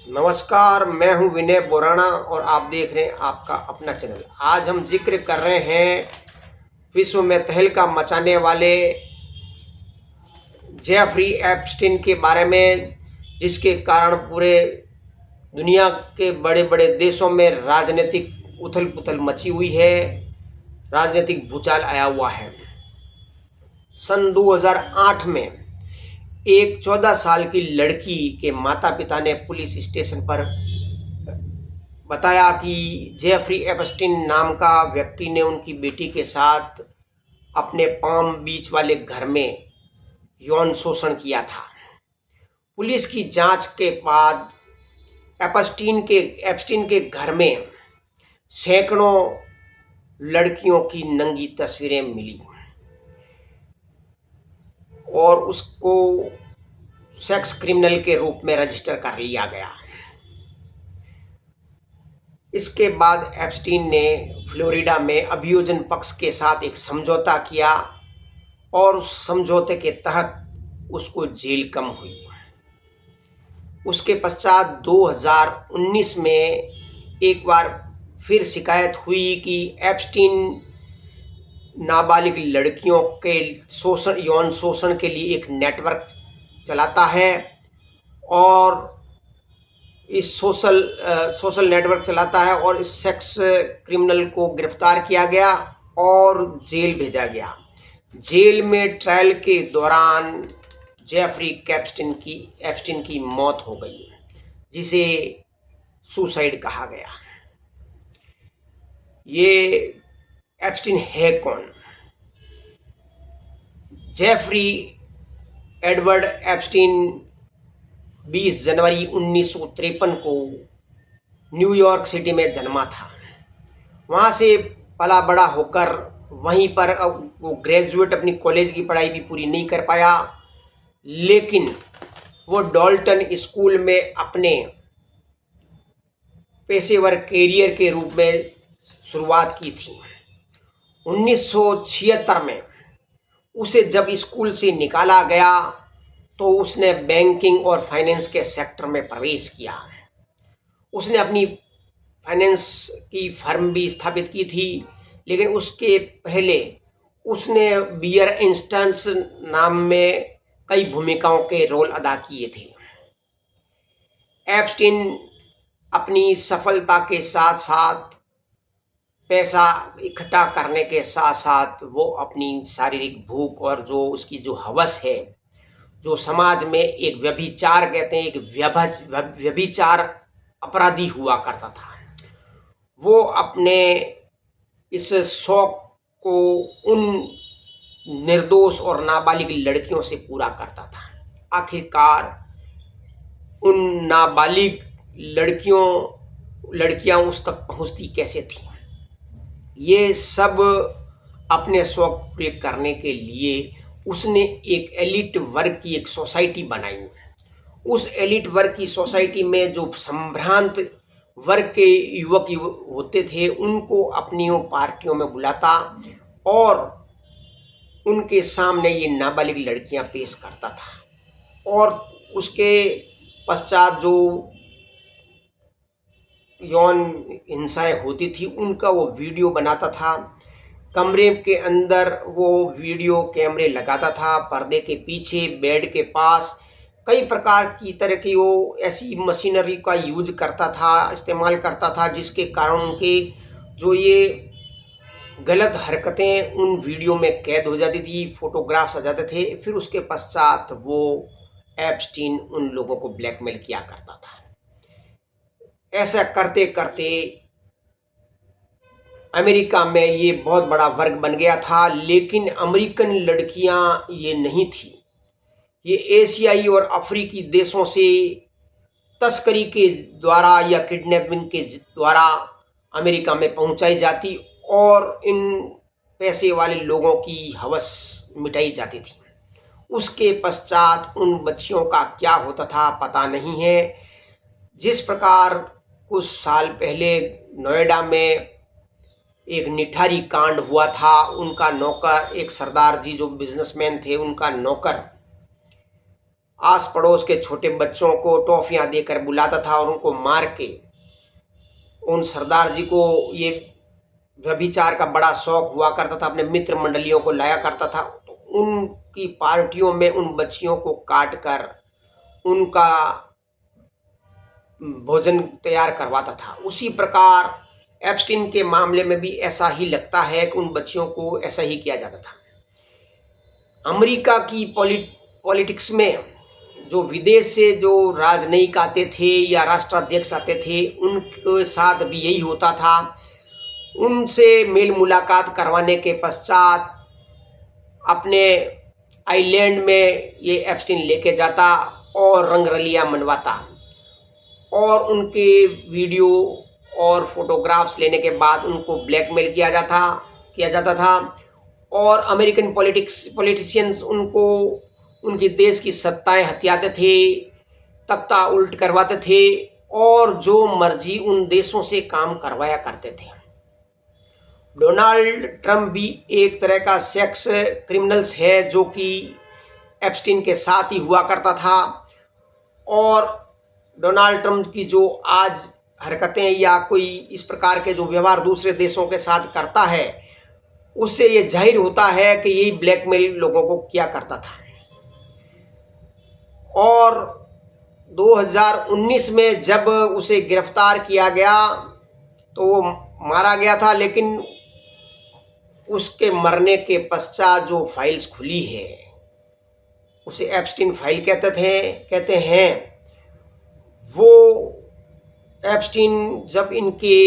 नमस्कार, मैं हूं विनय बोराना और आप देख रहे हैं आपका अपना चैनल। आज हम जिक्र कर रहे हैं विश्व में तहलका मचाने वाले जेफरी एप्स्टीन के बारे में, जिसके कारण पूरे दुनिया के बड़े बड़े देशों में राजनीतिक उथल पुथल मची हुई है, राजनीतिक भूचाल आया हुआ है। सन 2008 में एक 14 साल की लड़की के माता पिता ने पुलिस स्टेशन पर बताया कि जेफरी एप्स्टीन नाम का व्यक्ति ने उनकी बेटी के साथ अपने पाम बीच वाले घर में यौन शोषण किया था। पुलिस की जांच के बाद एप्स्टीन के घर में सैकड़ों लड़कियों की नंगी तस्वीरें मिली और उसको सेक्स क्रिमिनल के रूप में रजिस्टर कर लिया गया। इसके बाद एप्स्टीन ने फ्लोरिडा में अभियोजन पक्ष के साथ एक समझौता किया और उस समझौते के तहत उसको जेल कम हुई। उसके पश्चात 2019 में एक बार फिर शिकायत हुई कि एप्स्टीन नाबालिग लड़कियों के यौन शोषण के लिए एक नेटवर्क चलाता है और इस सोशल नेटवर्क चलाता है और इस सेक्स क्रिमिनल को गिरफ्तार किया गया और जेल भेजा गया। जेल में ट्रायल के दौरान जेफरी एप्स्टीन की मौत हो गई, जिसे सुसाइड कहा गया। ये एप्स्टीन है कौन? जेफरी एडवर्ड एप्स्टीन 20 जनवरी 1953 को न्यूयॉर्क सिटी में जन्मा था। वहाँ से पला बड़ा होकर वहीं पर वो ग्रेजुएट अपनी कॉलेज की पढ़ाई भी पूरी नहीं कर पाया, लेकिन वो डॉल्टन स्कूल में अपने पेशेवर कैरियर के रूप में शुरुआत की थी। 1976 में उसे जब स्कूल से निकाला गया तो उसने बैंकिंग और फाइनेंस के सेक्टर में प्रवेश किया। उसने अपनी फाइनेंस की फर्म भी स्थापित की थी, लेकिन उसके पहले उसने बियर इंस्टेंट्स नाम में कई भूमिकाओं के रोल अदा किए थे। एप्स्टीन अपनी सफलता के साथ साथ पैसा इकट्ठा करने के साथ साथ वो अपनी शारीरिक भूख और जो उसकी जो हवस है, जो समाज में एक व्यभिचार कहते हैं, एक व्यभिचार अपराधी हुआ करता था, वो अपने इस शौक को उन निर्दोष और नाबालिग लड़कियों से पूरा करता था। आखिरकार उन नाबालिग लड़कियां उस तक पहुंचती कैसे थी? ये सब अपने शौक पूरे करने के लिए उसने एक एलिट वर्ग की एक सोसाइटी बनाई। उस एलिट वर्ग की सोसाइटी में जो संभ्रांत वर्ग के युवक होते थे, उनको अपनी पार्टियों में बुलाता और उनके सामने ये नाबालिग लड़कियां पेश करता था और उसके पश्चात जो यौन हिंसाएं होती थी उनका वो वीडियो बनाता था। कमरे के अंदर वो वीडियो कैमरे लगाता था, पर्दे के पीछे, बेड के पास, कई प्रकार की तरह की वो ऐसी मशीनरी का यूज करता था, इस्तेमाल करता था, जिसके कारण उनके जो ये गलत हरकतें उन वीडियो में कैद हो जाती थी, फोटोग्राफ्स आ जाते थे। फिर उसके पश्चात वो एप्स्टीन उन लोगों को ब्लैकमेल किया करता था। ऐसा करते करते अमेरिका में ये बहुत बड़ा वर्ग बन गया था, लेकिन अमेरिकन लड़कियां ये नहीं थी। ये एशियाई और अफ्रीकी देशों से तस्करी के द्वारा या किडनैपिंग के द्वारा अमेरिका में पहुंचाई जाती और इन पैसे वाले लोगों की हवस मिटाई जाती थी। उसके पश्चात उन बच्चियों का क्या होता था पता नहीं है। जिस प्रकार कुछ साल पहले नोएडा में एक निठारी कांड हुआ था, उनका नौकर, एक सरदार जी जो बिजनेसमैन थे, उनका नौकर आस पड़ोस के छोटे बच्चों को टॉफियां देकर बुलाता था और उनको मार के, उन सरदार जी को ये व्यभिचार का बड़ा शौक हुआ करता था, अपने मित्र मंडलियों को लाया करता था, तो उनकी पार्टियों में उन बच्चियों को काट कर उनका भोजन तैयार करवाता था। उसी प्रकार एप्स्टीन के मामले में भी ऐसा ही लगता है कि उन बच्चियों को ऐसा ही किया जाता था। अमेरिका की पॉलिटिक्स में जो विदेश से जो राजनयिक आते थे या राष्ट्राध्यक्ष आते थे, उनके साथ भी यही होता था। उनसे मेल मुलाकात करवाने के पश्चात अपने आइलैंड में ये एप्स्टीन लेके जाता और रंगरलियां मनवाता और उनके वीडियो और फोटोग्राफ्स लेने के बाद उनको ब्लैकमेल किया जाता था और अमेरिकन पॉलिटिशियंस उनको उनके देश की सत्ताएं हथियाते थे, तख्ता उल्ट करवाते थे और जो मर्जी उन देशों से काम करवाया करते थे। डोनाल्ड ट्रंप भी एक तरह का सेक्स क्रिमिनल्स है जो कि एप्स्टीन के साथ ही हुआ करता था। और डोनाल्ड ट्रंप की जो आज हरकतें या कोई इस प्रकार के जो व्यवहार दूसरे देशों के साथ करता है, उससे ये जाहिर होता है कि यही ब्लैकमेल लोगों को किया करता था। और 2019 में जब उसे गिरफ्तार किया गया तो वो मारा गया था, लेकिन उसके मरने के पश्चात जो फाइल्स खुली है उसे एप्स्टीन फाइल कहते हैं। वो एप्स्टीन जब इनके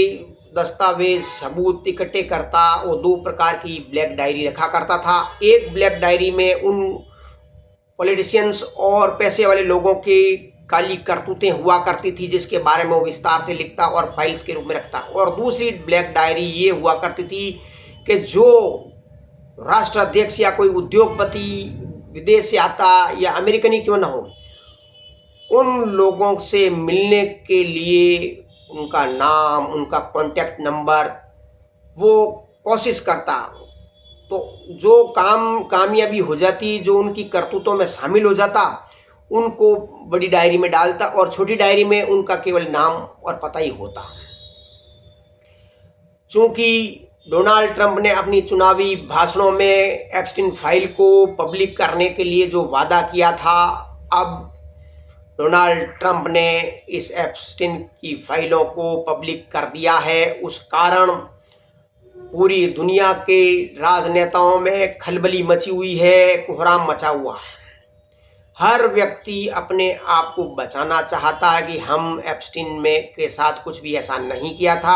दस्तावेज सबूत इकट्ठे करता, वो 2 प्रकार की ब्लैक डायरी रखा करता था। एक ब्लैक डायरी में उन पॉलिटिशियंस और पैसे वाले लोगों की काली करतूतें हुआ करती थी जिसके बारे में वो विस्तार से लिखता और फाइल्स के रूप में रखता। और दूसरी ब्लैक डायरी ये हुआ करती थी कि जो राष्ट्राध्यक्ष या कोई उद्योगपति विदेश से आता या अमेरिकन ही क्यों ना हो, उन लोगों से मिलने के लिए उनका नाम, उनका कॉन्टैक्ट नंबर वो कोशिश करता। तो जो कामयाबी हो जाती, जो उनकी करतूतों में शामिल हो जाता, उनको बड़ी डायरी में डालता और छोटी डायरी में उनका केवल नाम और पता ही होता। चूंकि डोनाल्ड ट्रंप ने अपनी चुनावी भाषणों में एप्स्टीन फाइल को पब्लिक करने के लिए जो वादा किया था, अब डोनाल्ड ट्रंप ने इस एप्स्टीन की फाइलों को पब्लिक कर दिया है। उस कारण पूरी दुनिया के राजनेताओं में खलबली मची हुई है, कोहराम मचा हुआ है। हर व्यक्ति अपने आप को बचाना चाहता है कि हम एप्स्टीन में के साथ कुछ भी ऐसा नहीं किया था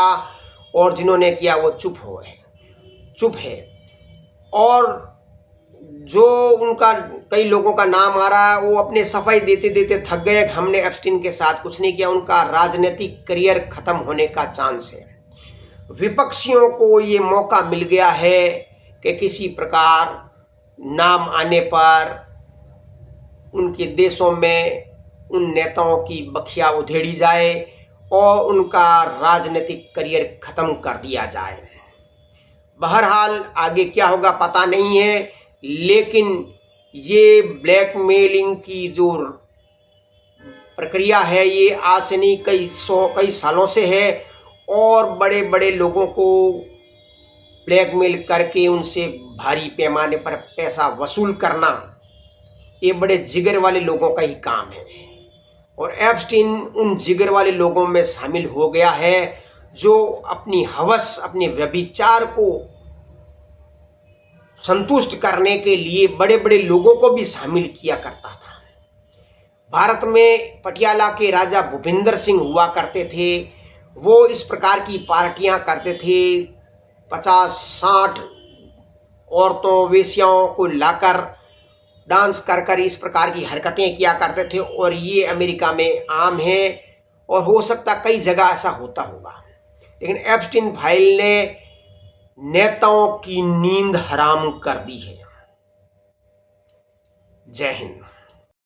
और जिन्होंने किया वो चुप है। और जो उनका कई लोगों का नाम आ रहा है, वो अपने सफाई देते देते थक गए, हमने एप्स्टीन के साथ कुछ नहीं किया। उनका राजनीतिक करियर खत्म होने का चांस है। विपक्षियों को ये मौका मिल गया है कि किसी प्रकार नाम आने पर उनके देशों में उन नेताओं की बखिया उधेड़ी जाए और उनका राजनीतिक करियर खत्म कर दिया जाए। बहरहाल आगे क्या होगा पता नहीं है, लेकिन ये ब्लैकमेलिंग की जो प्रक्रिया है ये आज से नहीं कई सालों से है और बड़े बड़े लोगों को ब्लैकमेल करके उनसे भारी पैमाने पर पैसा वसूल करना, ये बड़े जिगर वाले लोगों का ही काम है। और एप्स्टीन उन जिगर वाले लोगों में शामिल हो गया है जो अपनी हवस, अपने व्यभिचार को संतुष्ट करने के लिए बड़े बड़े लोगों को भी शामिल किया करता था। भारत में पटियाला के राजा भूपिंदर सिंह हुआ करते थे। वो इस प्रकार की पार्टियां करते थे, 50-60 औरतों वेश्याओं को लाकर डांस कर कर इस प्रकार की हरकतें किया करते थे और ये अमेरिका में आम है और हो सकता कई जगह ऐसा होता होगा। लेकिन एप्स्टीन फाइल ने नेताओं की नींद हराम कर दी है। जय हिंद।